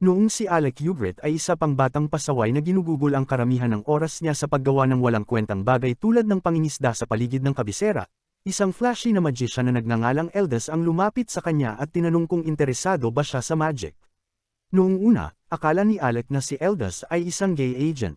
Noong si Alec Hubert ay isa pang batang pasaway na ginugugol ang karamihan ng oras niya sa paggawa ng walang kwentang bagay tulad ng pangingisda sa paligid ng kabisera, isang flashy na magician na nagngangalang Eldas ang lumapit sa kanya at tinanong kung interesado ba siya sa magic. Noong una, akala ni Alec na si Eldas ay isang gay agent.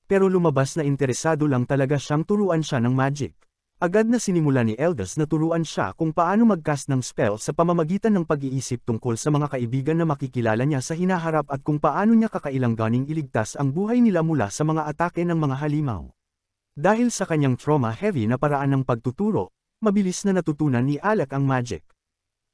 Pero lumabas na interesado lang talaga siyang turuan siya ng magic. Agad na sinimula ni Eldas na turuan siya kung paano mag-cast ng spell sa pamamagitan ng pag-iisip tungkol sa mga kaibigan na makikilala niya sa hinaharap at kung paano niya kakailanganing iligtas ang buhay nila mula sa mga atake ng mga halimaw. Dahil sa kanyang trauma-heavy na paraan ng pagtuturo, mabilis na natutunan ni Alec ang magic.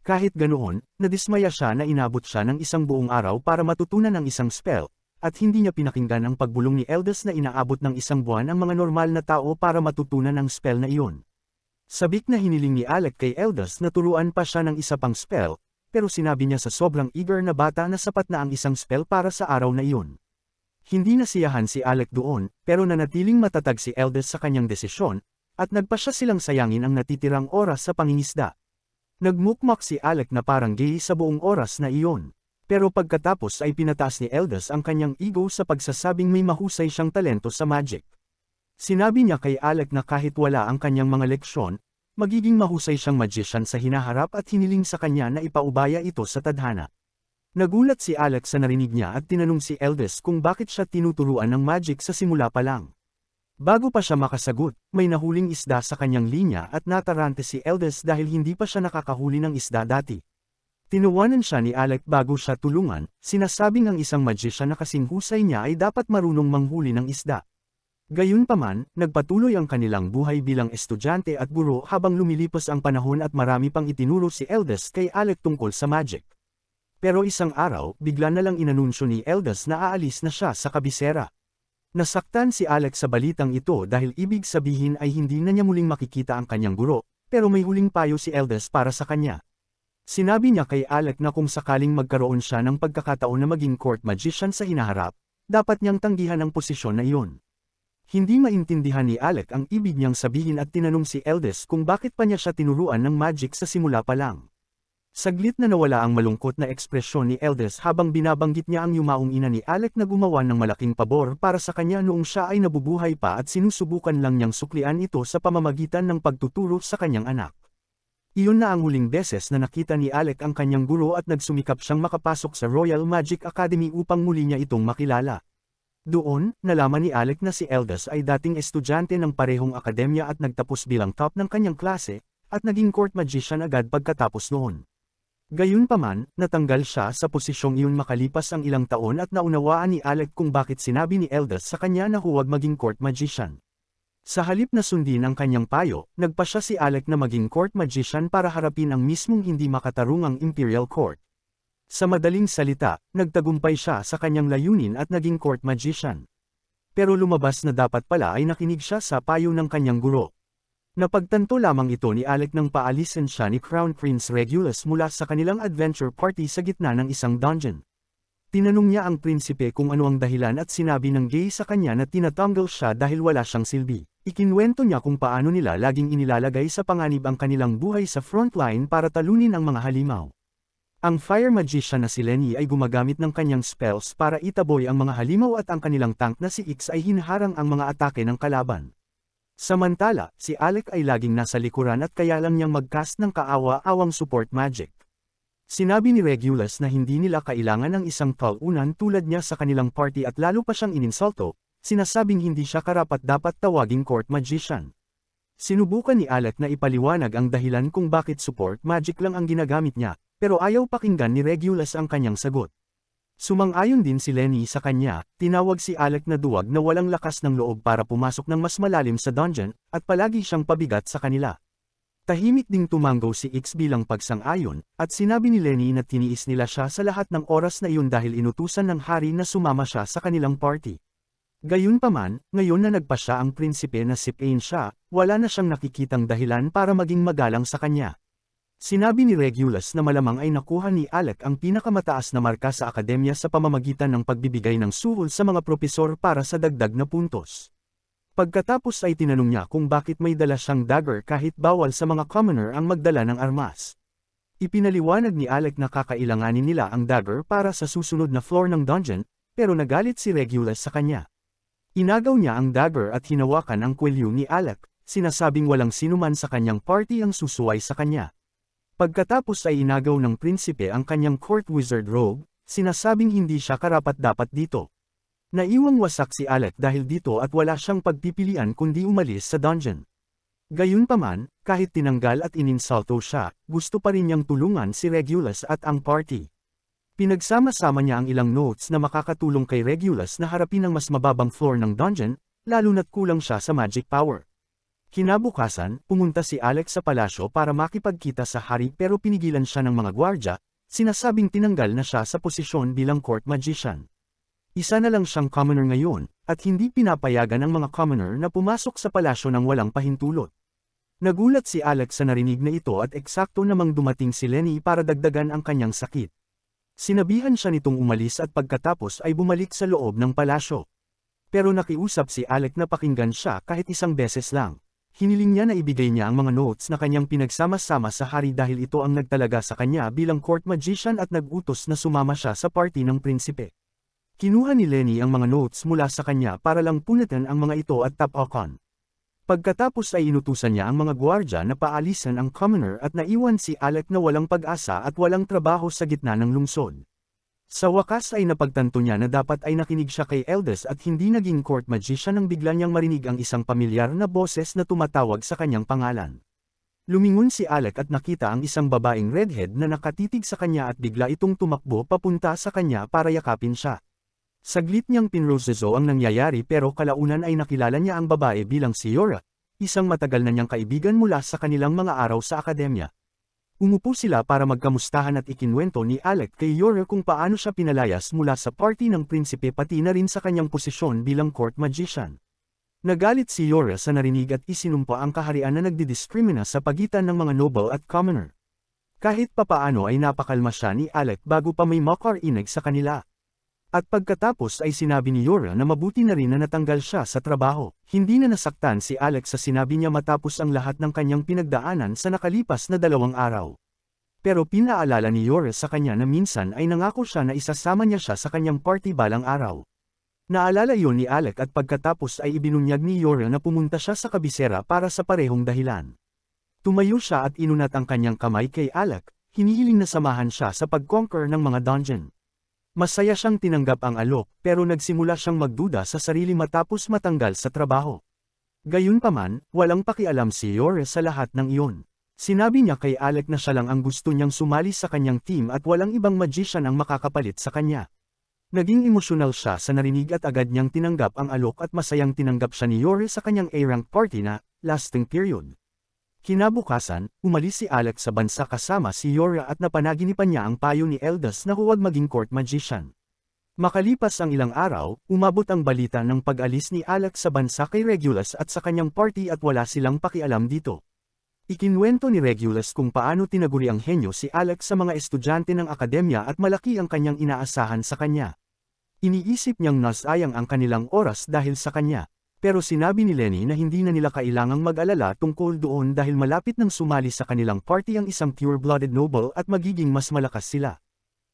Kahit ganoon, nadismaya siya na inabot siya ng isang buong araw para matutunan ang isang spell, at hindi niya pinakinggan ang pagbulong ni Eldas na inaabot ng isang buwan ang mga normal na tao para matutunan ang spell na iyon. Sabik na hiniling ni Alec kay Eldas na turuan pa siya ng isa pang spell, pero sinabi niya sa sobrang eager na bata na sapat na ang isang spell para sa araw na iyon. Hindi nasiyahan si Alec doon, pero nanatiling matatag si Eldas sa kanyang desisyon, at nagpasya silang sayangin ang natitirang oras sa pangingisda. Nagmukmak si Alec na parang gay sa buong oras na iyon. Pero pagkatapos ay pinataas ni Eldas ang kanyang ego sa pagsasabing may mahusay siyang talento sa magic. Sinabi niya kay Alec na kahit wala ang kanyang mga leksyon, magiging mahusay siyang magician sa hinaharap at hiniling sa kanya na ipaubaya ito sa tadhana. Nagulat si Alec sa narinig niya at tinanong si Eldas kung bakit siya tinuturuan ng magic sa simula pa lang. Bago pa siya makasagot, may nahuling isda sa kanyang linya at natarante si Eldas dahil hindi pa siya nakakahuli ng isda dati. Tinuwanan siya ni Alec bago siya tulungan, sinasabing ang isang magician na kasing husay niya ay dapat marunong manghuli ng isda. Gayunpaman, nagpatuloy ang kanilang buhay bilang estudyante at guro habang lumilipas ang panahon at marami pang itinuro si Eldas kay Alec tungkol sa magic. Pero isang araw, bigla na lang inanunsyo ni Eldas na aalis na siya sa kabisera. Nasaktan si Alec sa balitang ito dahil ibig sabihin ay hindi na niya muling makikita ang kanyang guro, pero may huling payo si Eldas para sa kanya. Sinabi niya kay Alec na kung sakaling magkaroon siya ng pagkakataon na maging court magician sa hinaharap, dapat niyang tanggihan ang posisyon na iyon. Hindi maintindihan ni Alec ang ibig niyang sabihin at tinanong si Eldas kung bakit pa niya siya tinuruan ng magic sa simula pa lang. Saglit na nawala ang malungkot na ekspresyon ni Eldas habang binabanggit niya ang yumaong ina ni Alec na gumawa ng malaking pabor para sa kanya noong siya ay nabubuhay pa at sinusubukan lang niyang suklian ito sa pamamagitan ng pagtuturo sa kanyang anak. Iyon na ang huling beses na nakita ni Alec ang kanyang guro at nagsumikap siyang makapasok sa Royal Magic Academy upang muli niya itong makilala. Doon, nalaman ni Alec na si Eldas ay dating estudyante ng parehong akademya at nagtapos bilang top ng kanyang klase, at naging court magician agad pagkatapos noon. Gayunpaman, natanggal siya sa posisyong iyon makalipas ang ilang taon at naunawaan ni Alec kung bakit sinabi ni Eldas sa kanya na huwag maging court magician. Sa halip na sundin ang kanyang payo, nagpasya si Alec na maging court magician para harapin ang mismong hindi makatarungang Imperial Court. Sa madaling salita, nagtagumpay siya sa kanyang layunin at naging court magician. Pero lumabas na dapat pala ay nakinig siya sa payo ng kanyang guro. Napagtanto lamang ito ni Alec nang paalisin siya ni Crown Prince Regulus mula sa kanilang adventure party sa gitna ng isang dungeon. Tinanong niya ang prinsipe kung ano ang dahilan at sinabi ng gay sa kanya na tinatanggal siya dahil wala siyang silbi. Ikinwento niya kung paano nila laging inilalagay sa panganib ang kanilang buhay sa frontline para talunin ang mga halimaw. Ang fire magician na si Lenny ay gumagamit ng kanyang spells para itaboy ang mga halimaw at ang kanilang tank na si X ay hinaharang ang mga atake ng kalaban. Samantala, si Alec ay laging nasa likuran at kaya lang niyang mag-cast ng kaawa-awang support magic. Sinabi ni Regulus na hindi nila kailangan ng isang talunan tulad niya sa kanilang party at lalo pa siyang ininsulto, sinasabing hindi siya karapat-dapat tawaging court magician. Sinubukan ni Alec na ipaliwanag ang dahilan kung bakit support magic lang ang ginagamit niya, pero ayaw pakinggan ni Regulus ang kanyang sagot. Sumang-ayon din si Lenny sa kanya, tinawag si Alec na duwag na walang lakas ng loob para pumasok ng mas malalim sa dungeon, at palagi siyang pabigat sa kanila. Tahimik ding tumanggaw si X bilang pagsang-ayon, at sinabi ni Lenny na tiniis nila siya sa lahat ng oras na iyon dahil inutusan ng hari na sumama siya sa kanilang party. Gayunpaman, ngayon na nagpa siya ang prinsipe na si Pain siya, wala na siyang nakikitang dahilan para maging magalang sa kanya. Sinabi ni Regulus na malamang ay nakuha ni Alec ang pinakamataas na marka sa akademya sa pamamagitan ng pagbibigay ng suhol sa mga propesor para sa dagdag na puntos. Pagkatapos ay tinanong niya kung bakit may dala siyang dagger kahit bawal sa mga commoner ang magdala ng armas. Ipinaliwanag ni Alec na kakailanganin nila ang dagger para sa susunod na floor ng dungeon, pero nagalit si Regulus sa kanya. Inagaw niya ang dagger at hinawakan ang kwelyo ni Alec, sinasabing walang sinuman sa kanyang party ang susuway sa kanya. Pagkatapos ay inagaw ng prinsipe ang kanyang court wizard robe, sinasabing hindi siya karapat-dapat dito. Naiwang wasak si Alec dahil dito at wala siyang pagpipilian kundi umalis sa dungeon. Gayunpaman, kahit tinanggal at ininsulto siya, gusto pa rin niyang tulungan si Regulus at ang party. Pinagsama-sama niya ang ilang notes na makakatulong kay Regulus na harapin ang mas mababang floor ng dungeon, lalo na't kulang siya sa magic power. Kinabukasan, pumunta si Alex sa palasyo para makipagkita sa hari pero pinigilan siya ng mga gwardya, sinasabing tinanggal na siya sa posisyon bilang court magician. Isa na lang siyang commoner ngayon, at hindi pinapayagan ng mga commoner na pumasok sa palasyo ng walang pahintulot. Nagulat si Alex sa narinig na ito at eksakto namang dumating si Lenny para dagdagan ang kanyang sakit. Sinabihan siya nitong umalis at pagkatapos ay bumalik sa loob ng palasyo. Pero nakiusap si Alec na pakinggan siya kahit isang beses lang. Hiniling niya na ibigay niya ang mga notes na kanyang pinagsama-sama sa hari dahil ito ang nagtalaga sa kanya bilang court magician at nag-utos na sumama siya sa party ng prinsipe. Kinuha ni Lenny ang mga notes mula sa kanya para lang punitin ang mga ito at tapakan. Pagkatapos ay inutusan niya ang mga gwardya na paalisan ang commoner at naiwan si Alec na walang pag-asa at walang trabaho sa gitna ng lungsod. Sa wakas ay napagtanto niya na dapat ay nakinig siya kay Eldest at hindi naging court magician nang bigla niyang marinig ang isang pamilyar na boses na tumatawag sa kanyang pangalan. Lumingon si Alec at nakita ang isang babaeng redhead na nakatitig sa kanya at bigla itong tumakbo papunta sa kanya para yakapin siya. Saglit niyang pinroseso ang nangyayari pero kalaunan ay nakilala niya ang babae bilang si Yora, isang matagal na niyang kaibigan mula sa kanilang mga araw sa akademya. Umupo sila para magkamustahan at ikinwento ni Alec kay Yora kung paano siya pinalayas mula sa party ng prinsipe pati na rin sa kanyang posisyon bilang court magician. Nagalit si Yora sa narinig at isinumpa ang kaharian na nagdidiskrimina sa pagitan ng mga noble at commoner. Kahit papaano ay napakalma siya ni Alec bago pa may makarinig sa kanila. At pagkatapos ay sinabi ni Yora na mabuti na rin na natanggal siya sa trabaho. Hindi na nasaktan si Alex sa sinabi niya matapos ang lahat ng kanyang pinagdaanan sa nakalipas na 2 araw. Pero pinaalala ni Yora sa kanya na minsan ay nangako siya na isasama niya siya sa kanyang party balang araw. Naalala yon ni Alec at pagkatapos ay ibinunyag ni Yora na pumunta siya sa kabisera para sa parehong dahilan. Tumayo siya at inunat ang kanyang kamay kay Alec, hinihiling na samahan siya sa pag-conquer ng mga dungeon. Masaya siyang tinanggap ang alok pero nagsimula siyang magduda sa sarili matapos matanggal sa trabaho. Gayunpaman, walang pakialam si Yora sa lahat ng iyon. Sinabi niya kay Alec na siya lang ang gusto niyang sumali sa kanyang team at walang ibang magician ang makakapalit sa kanya. Naging emosyonal siya sa narinig at agad niyang tinanggap ang alok at masayang tinanggap siya ni Yora sa kanyang A-rank party na lasting period. Kinabukasan, umalis si Alec sa bansa kasama si Yora at napanaginipan niya ang payo ni Eldest na huwag maging court magician. Makalipas ang ilang araw, umabot ang balita ng pag-alis ni Alec sa bansa kay Regulus at sa kanyang party at wala silang pakialam dito. Ikinwento ni Regulus kung paano tinaguri ang henyo si Alec sa mga estudyante ng akademya at malaki ang kanyang inaasahan sa kanya. Iniisip niyang nasayang ang kanilang oras dahil sa kanya. Pero sinabi ni Lenny na hindi na nila kailangang mag-alala tungkol doon dahil malapit nang sumali sa kanilang party ang isang pure-blooded noble at magiging mas malakas sila.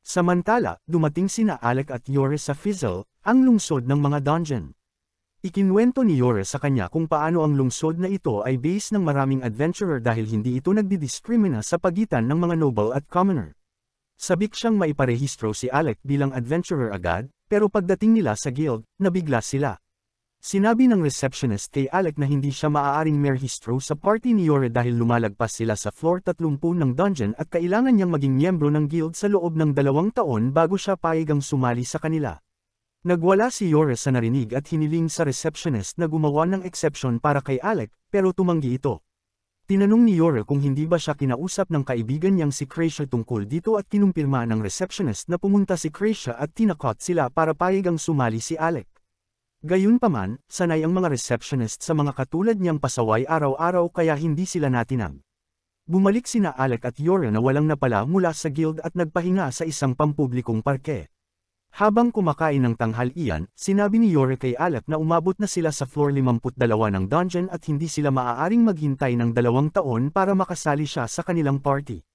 Samantala, dumating sina Alec at Yora sa Fizzle, ang lungsod ng mga dungeon. Ikinwento ni Yora sa kanya kung paano ang lungsod na ito ay base ng maraming adventurer dahil hindi ito nagdidiskrimina sa pagitan ng mga noble at commoner. Sabik siyang maiparehistro si Alec bilang adventurer agad, pero pagdating nila sa guild, nabigla sila. Sinabi ng receptionist kay Alec na hindi siya maaaring merehistro sa party ni Yora dahil lumalagpas sila sa floor 30 ng dungeon at kailangan niyang maging miyembro ng guild sa loob ng 2 taon bago siya payagang sumali sa kanila. Nagwala si Yora sa narinig at hiniling sa receptionist na gumawa ng exception para kay Alec, pero tumanggi ito. Tinanong ni Yora kung hindi ba siya kinausap ng kaibigan niyang si Kreisha tungkol dito at kinumpirma ng receptionist na pumunta si Kreisha at tinakot sila para payagang sumali si Alec. Gayunpaman, sanay ang mga receptionist sa mga katulad niyang pasaway araw-araw kaya hindi sila natinag. Bumalik sina Alec at Yora na walang napala mula sa guild at nagpahinga sa isang pampublikong parke. Habang kumakain ng tanghalian, sinabi ni Yora kay Alec na umabot na sila sa floor 52 ng dungeon at hindi sila maaaring maghintay ng 2 taon para makasali siya sa kanilang party.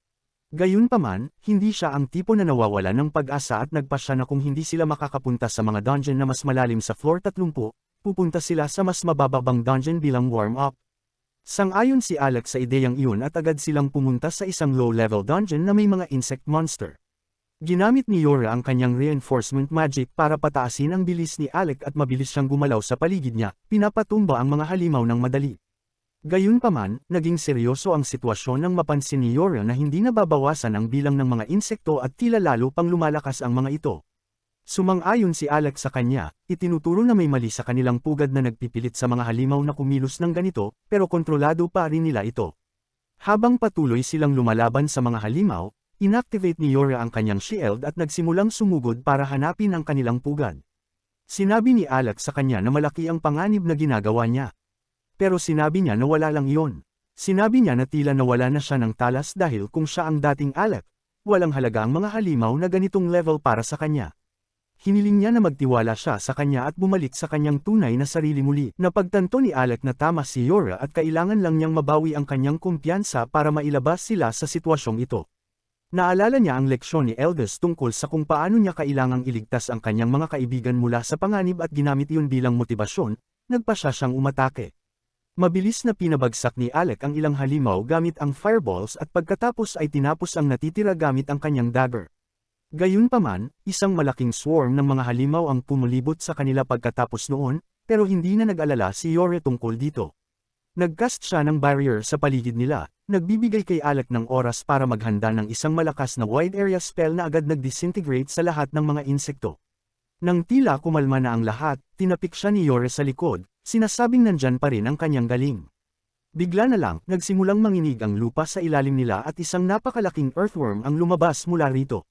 Gayunpaman, hindi siya ang tipo na nawawala ng pag-asa at nagpasya na kung hindi sila makakapunta sa mga dungeon na mas malalim sa floor 30, pupunta sila sa mas mabababang dungeon bilang warm-up. Sang-ayon si Alex sa ideyang iyon at agad silang pumunta sa isang low-level dungeon na may mga insect monster. Ginamit ni Yora ang kanyang reinforcement magic para pataasin ang bilis ni Alec at mabilis siyang gumalaw sa paligid niya, pinapatumba ang mga halimaw ng madali. Gayunpaman, naging seryoso ang sitwasyon nang mapansin ni Yora na hindi nababawasan ang bilang ng mga insekto at tila lalo pang lumalakas ang mga ito. Sumang-ayon si Alex sa kanya, itinuturo na may mali sa kanilang pugad na nagpipilit sa mga halimaw na kumilos ng ganito, pero kontrolado pa rin nila ito. Habang patuloy silang lumalaban sa mga halimaw, inactivate ni Yora ang kanyang shield at nagsimulang sumugod para hanapin ang kanilang pugad. Sinabi ni Alex sa kanya na malaki ang panganib na ginagawa niya. Pero sinabi niya na wala lang iyon. Sinabi niya na tila nawala na siya ng talas dahil kung siya ang dating Alec, walang halaga ang mga halimaw na ganitong level para sa kanya. Hiniling niya na magtiwala siya sa kanya at bumalik sa kanyang tunay na sarili muli. Napagtanto ni Alec na tama si Yora at kailangan lang niyang mabawi ang kanyang kumpiyansa para mailabas sila sa sitwasyong ito. Naalala niya ang leksyon ni Eldest tungkol sa kung paano niya kailangang iligtas ang kanyang mga kaibigan mula sa panganib at ginamit iyon bilang motibasyon, nagpasya siyang umatake. Mabilis na pinabagsak ni Alec ang ilang halimaw gamit ang fireballs at pagkatapos ay tinapos ang natitira gamit ang kanyang dagger. Gayunpaman, isang malaking swarm ng mga halimaw ang pumulibot sa kanila pagkatapos noon, pero hindi na nag-alala si Yore tungkol dito. Nagcast siya ng barrier sa paligid nila, nagbibigay kay Alec ng oras para maghanda ng isang malakas na wide area spell na agad nag-disintegrate sa lahat ng mga insekto. Nang tila kumalma na ang lahat, tinapik siya ni Yore sa likod, sinasabing nandyan pa rin ang kanyang galing. Bigla na lang, nagsimulang manginig ang lupa sa ilalim nila at isang napakalaking earthworm ang lumabas mula rito.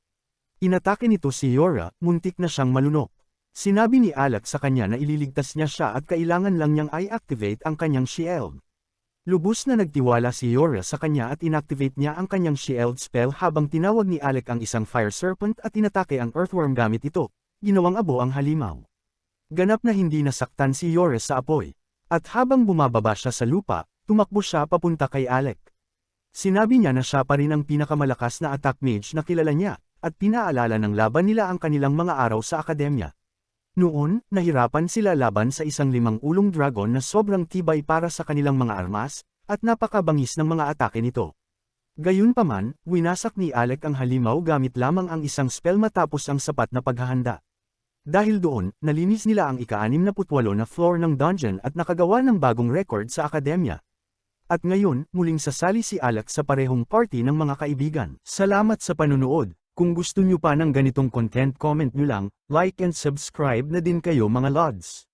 Inatake nito si Yora, muntik na siyang malunok. Sinabi ni Alex sa kanya na ililigtas niya siya at kailangan lang niyang i-activate ang kanyang shield. Lubos na nagtiwala si Yora sa kanya at inactivate niya ang kanyang shield spell habang tinawag ni Alec ang isang fire serpent at inatake ang earthworm gamit ito. Ginawang abo ang halimaw. Ganap na hindi nasaktan si Yora sa apoy. At habang bumababa siya sa lupa, tumakbo siya papunta kay Alec. Sinabi niya na siya pa rin ang pinakamalakas na attack mage na kilala niya, at pinaalala ng laban nila ang kanilang mga araw sa akademya. Noon, nahirapan sila laban sa isang 5 ulong dragon na sobrang tibay para sa kanilang mga armas, at napakabangis ng mga atake nito. Gayunpaman, winasak ni Alec ang halimaw gamit lamang ang isang spell matapos ang sapat na paghahanda. Dahil doon, nalinis nila ang ika-68 na floor ng dungeon at nakagawa ng bagong record sa akademya. At ngayon, muling sasali si Alex sa parehong party ng mga kaibigan. Salamat sa panunood. Kung gusto nyo pa ng ganitong content, comment nyo lang, like and subscribe na din kayo mga lods.